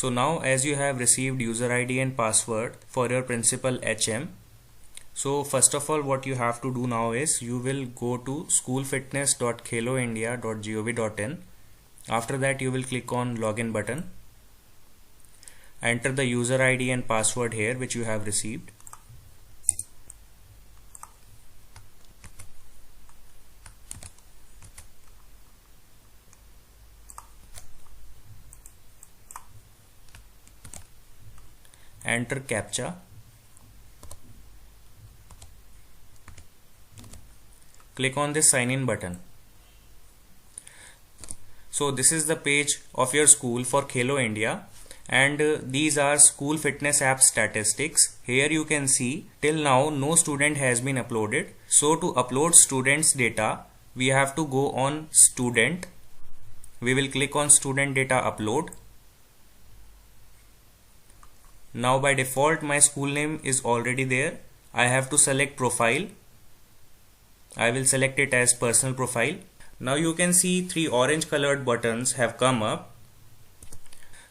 So now as you have received user ID and password for your principal HM, so first of all what you have to do now is you will go to schoolfitness.kheloindia.gov.in. After that you will click on login button. Enter the user ID and password here which you have received. Enter CAPTCHA. Click on this sign in button. So this is the page of your school for Khelo India, and these are school fitness app statistics. Here you can see till now no student has been uploaded. So to upload students data we have to go on student. We will click on student data upload. Now by default my school name is already there. I have to select profile. I will select it as personal profile. Now you can see 3 orange colored buttons have come up.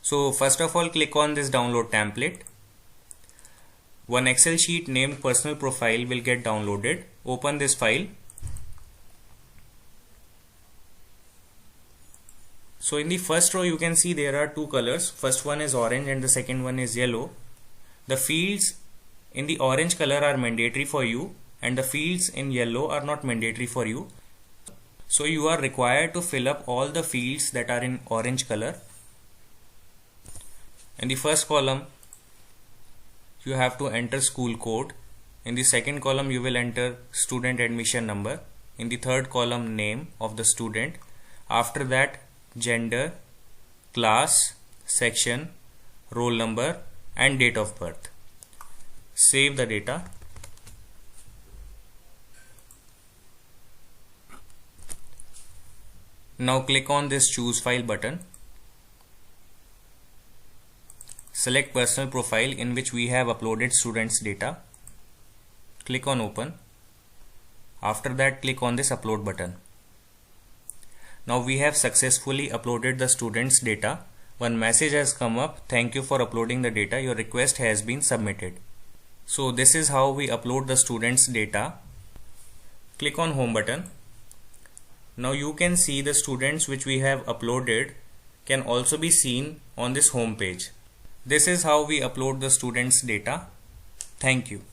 So first of all click on this download template. One Excel sheet named personal profile will get downloaded. Open this file. So in the first row you can see there are 2 colors. First one is orange and the second one is yellow. The fields in the orange color are mandatory for you and the fields in yellow are not mandatory for you. So you are required to fill up all the fields that are in orange color. In the first column you have to enter school code. In the second column you will enter student admission number. In the third column name of the student. After that gender, class, section, roll number and date of birth. Save the data. Now click on this choose file button. Select personal profile in which we have uploaded students data. Click on open. After that click on this upload button. Now we have successfully uploaded the students data. One message has come up. Thank you for uploading the data. Your request has been submitted. So this is how we upload the students data. Click on home button. Now you can see the students which we have uploaded can also be seen on this home page. This is how we upload the students data. Thank you.